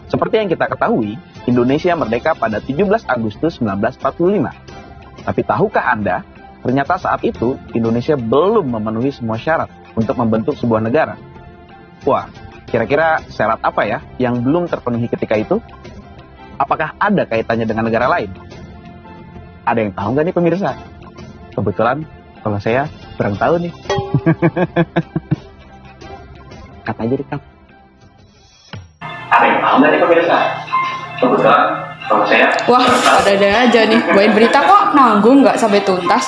Seperti yang kita ketahui, Indonesia merdeka pada 17 Agustus 1945. Tapi tahukah Anda, ternyata saat itu Indonesia belum memenuhi semua syarat untuk membentuk sebuah negara. Wah, kira-kira syarat apa ya yang belum terpenuhi ketika itu? Apakah ada kaitannya dengan negara lain? Ada yang tahu nggak nih pemirsa? Kebetulan kalau saya kurang tahu nih. Kata aja deh, Kang. Ada yang tahu nggak nih pemirsa? Kebetulan kalau saya... Wah, ada aja nih. Bawain berita kok nanggung nggak sampai tuntas.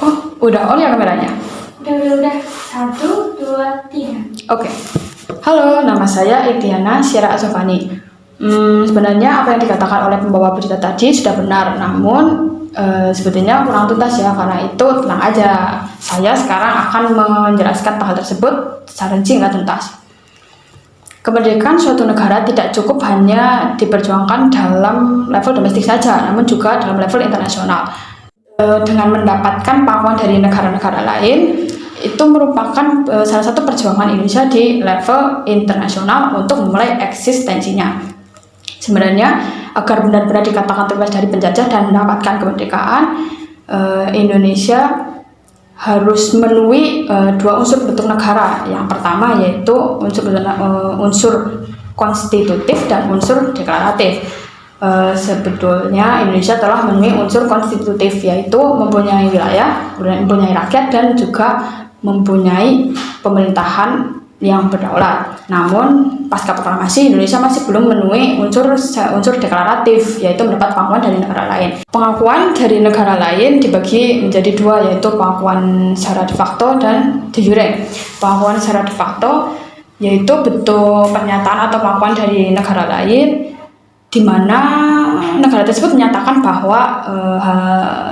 Oh, udah on ya kameranya? Udah. 1, 2, 3. Oke. Halo, nama saya Itiana Syira Azofani. Sebenarnya apa yang dikatakan oleh pembawa berita tadi sudah benar, namun sebetulnya kurang tuntas ya, karena itu tenang aja. Saya sekarang akan menjelaskan hal tersebut secara rinci nggak tuntas. Kemerdekaan suatu negara tidak cukup hanya diperjuangkan dalam level domestik saja, namun juga dalam level internasional. Dengan mendapatkan pengakuan dari negara-negara lain, itu merupakan salah satu perjuangan Indonesia di level internasional untuk memulai eksistensinya. Sebenarnya agar benar-benar dikatakan terbebas dari penjajah dan mendapatkan kemerdekaan, Indonesia harus memenuhi dua unsur bentuk negara. Yang pertama yaitu unsur konstitutif dan unsur deklaratif. Sebetulnya Indonesia telah memenuhi unsur konstitutif, yaitu mempunyai wilayah, mempunyai rakyat, dan juga mempunyai pemerintahan yang berdaulat. Namun pasca proklamasi Indonesia masih belum memenuhi unsur deklaratif, yaitu mendapat pengakuan dari negara lain. Pengakuan dari negara lain dibagi menjadi dua, yaitu pengakuan secara de facto dan de jure. Pengakuan secara de facto yaitu bentuk pernyataan atau pengakuan dari negara lain di mana negara tersebut menyatakan bahwa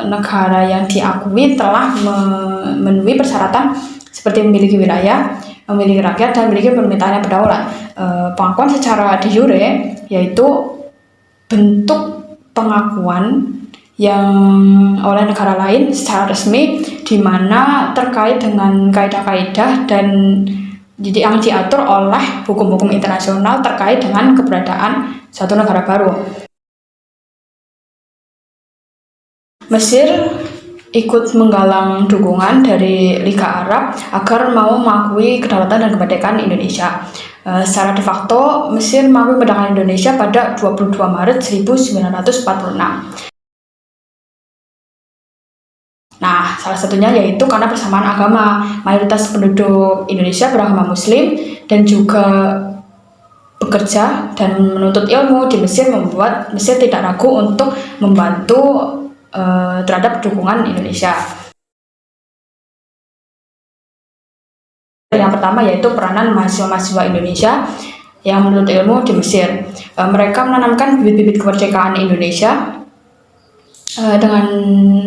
negara yang diakui telah memenuhi persyaratan seperti memiliki wilayah, memiliki rakyat, dan memiliki pemerintahan yang berdaulat. Pengakuan secara de jure yaitu bentuk pengakuan yang oleh negara lain secara resmi, di mana terkait dengan kaidah-kaidah dan yang diatur oleh hukum-hukum internasional terkait dengan keberadaan suatu negara baru. Mesir ikut menggalang dukungan dari Liga Arab agar mau mengakui kedaulatan dan kemerdekaan Indonesia. Secara de facto, Mesir mengakui kemerdekaan Indonesia pada 22 Maret 1946. Nah, salah satunya yaitu karena persamaan agama. Mayoritas penduduk Indonesia beragama Muslim dan juga bekerja dan menuntut ilmu di Mesir, membuat Mesir tidak ragu untuk membantu terhadap dukungan Indonesia. Yang pertama yaitu peranan mahasiswa-mahasiswa Indonesia yang menuntut ilmu di Mesir. Mereka menanamkan bibit-bibit kemerdekaan Indonesia dengan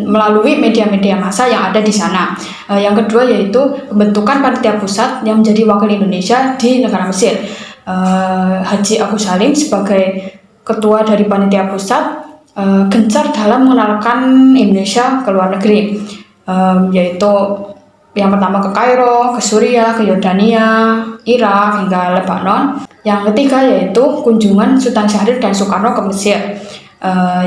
melalui media-media massa yang ada di sana. Yang kedua yaitu pembentukan panitia pusat yang menjadi wakil Indonesia di negara Mesir. Haji Agus Salim sebagai ketua dari panitia pusat gencar dalam mengenalkan Indonesia ke luar negeri, yaitu yang pertama ke Kairo, ke Suriah, ke Yordania, Irak, hingga Lebanon. Yang ketiga yaitu kunjungan Sultan Syahrir dan Soekarno ke Mesir,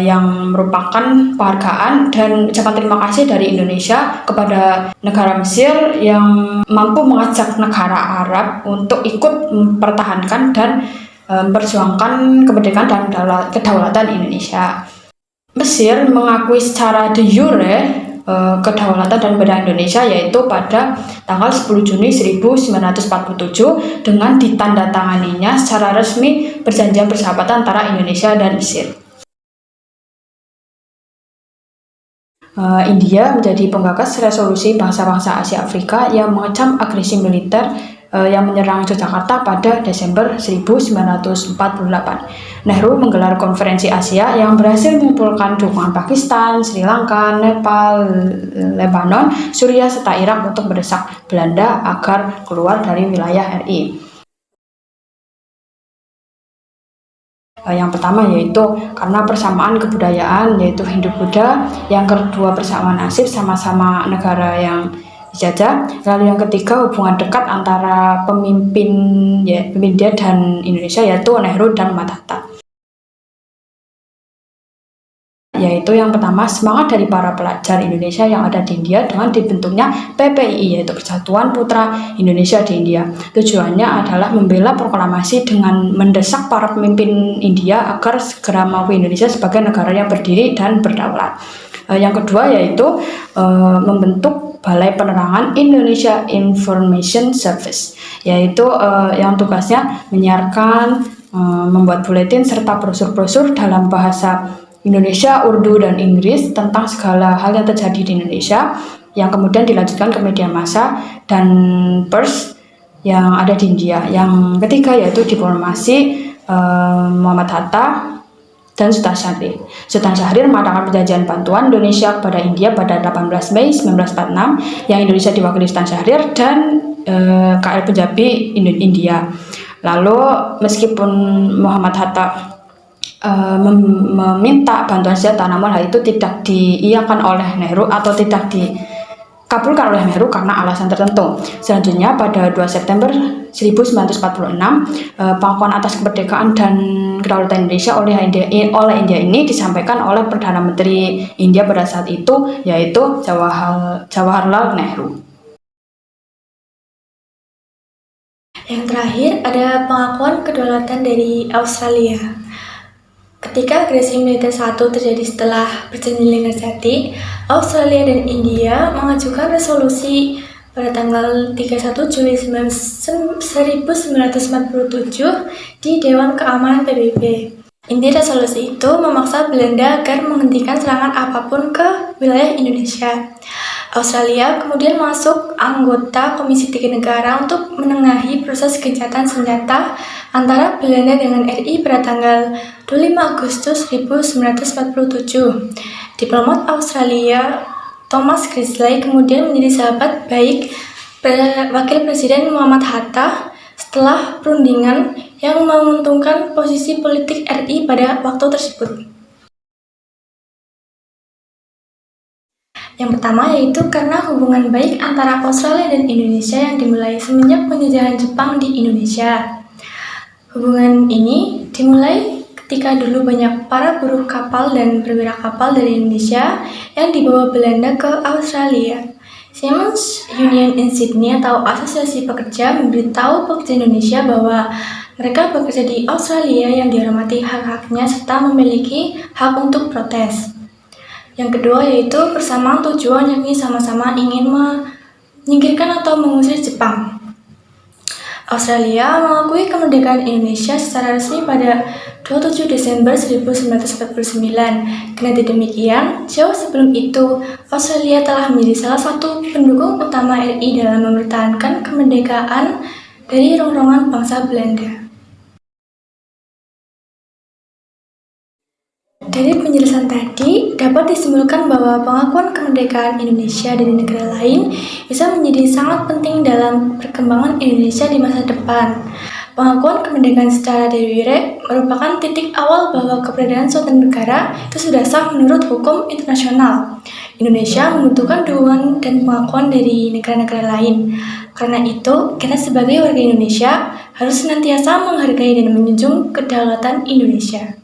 yang merupakan penghargaan dan ucapan terima kasih dari Indonesia kepada negara Mesir yang mampu mengajak negara Arab untuk ikut mempertahankan dan memperjuangkan kemerdekaan dan kedaulatan Indonesia. Mesir mengakui secara de jure kedaulatan dan kemerdekaan Indonesia yaitu pada tanggal 10 Juni 1947 dengan ditandatanganinya secara resmi perjanjian persahabatan antara Indonesia dan Mesir. India menjadi penggagas resolusi bangsa-bangsa Asia Afrika yang mengecam agresi militer yang menyerang Yogyakarta pada Desember 1948. Nehru menggelar konferensi Asia yang berhasil mengumpulkan dukungan Pakistan, Sri Lanka, Nepal, Lebanon, Suriah, serta Irak untuk mendesak Belanda agar keluar dari wilayah RI. Yang pertama yaitu karena persamaan kebudayaan, yaitu Hindu-Buddha. Yang kedua persamaan nasib, sama-sama negara yang dijajah. Lalu yang ketiga hubungan dekat antara pemimpin India dan Indonesia, yaitu Nehru dan Muhammad Hatta. Yaitu yang pertama, semangat dari para pelajar Indonesia yang ada di India dengan dibentuknya PPII, yaitu Persatuan Putra Indonesia di India. Tujuannya adalah membela proklamasi dengan mendesak para pemimpin India agar segera mengakui Indonesia sebagai negara yang berdiri dan berdaulat. Yang kedua yaitu membentuk Balai Penerangan Indonesia Information Service, yaitu yang tugasnya menyiarkan, membuat buletin serta brosur-brosur dalam bahasa Indonesia, Urdu, dan Inggris tentang segala hal yang terjadi di Indonesia, yang kemudian dilanjutkan ke media massa dan pers yang ada di India. Yang ketiga yaitu diplomasi, Muhammad Hatta dan Sultan Syahrir. Sultan Syahrir mengadakan perjanjian bantuan Indonesia kepada India pada 18 Mei 1946, yang Indonesia diwakili Sultan Syahrir dan KL Punjabi India. Lalu meskipun Muhammad Hatta meminta bantuan senjata, namun hal itu tidak diiyakan oleh Nehru atau tidak dikabulkan oleh Nehru karena alasan tertentu. Selanjutnya pada 2 September 1946, pengakuan atas kemerdekaan dan kedaulatan Indonesia oleh India ini disampaikan oleh Perdana Menteri India pada saat itu, yaitu Jawaharlal Nehru. Yang terakhir ada pengakuan kedaulatan dari Australia. Ketika agresi militer satu terjadi setelah perjanjian Linggarjati, Australia dan India mengajukan resolusi pada tanggal 31 Juli 1947 di Dewan Keamanan PBB. Inti resolusi itu memaksa Belanda agar menghentikan serangan apapun ke wilayah Indonesia. Australia kemudian masuk anggota Komisi 3 Negara untuk menengahi proses gencatan senjata antara Belanda dengan RI pada tanggal 25 Agustus 1947. Diplomat Australia Thomas Grizzly kemudian menjadi sahabat baik Wakil Presiden Muhammad Hatta setelah perundingan yang menguntungkan posisi politik RI pada waktu tersebut. Yang pertama yaitu karena hubungan baik antara Australia dan Indonesia yang dimulai semenjak penjajahan Jepang di Indonesia. Hubungan ini dimulai ketika dulu banyak para buruh kapal dan perwira kapal dari Indonesia yang dibawa Belanda ke Australia. Seamen's Union in Sydney atau Asosiasi Pekerja memberitahu pekerja Indonesia bahwa mereka bekerja di Australia yang dihormati hak-haknya serta memiliki hak untuk protes. Yang kedua yaitu persamaan tujuan, yakni sama-sama ingin menyingkirkan atau mengusir Jepang. Australia mengakui kemerdekaan Indonesia secara resmi pada 27 Desember 1949. Kendati demikian, jauh sebelum itu, Australia telah menjadi salah satu pendukung utama RI dalam mempertahankan kemerdekaan dari rongrongan bangsa Belanda. Dari penjelasan tadi, dapat disimpulkan bahwa pengakuan kemerdekaan Indonesia dari negara lain bisa menjadi sangat penting dalam perkembangan Indonesia di masa depan. Pengakuan kemerdekaan secara de jure merupakan titik awal bahwa keberadaan suatu negara itu sudah sah menurut hukum internasional. Indonesia membutuhkan dukungan dan pengakuan dari negara-negara lain. Karena itu, kita sebagai warga Indonesia harus senantiasa menghargai dan menjunjung kedaulatan Indonesia.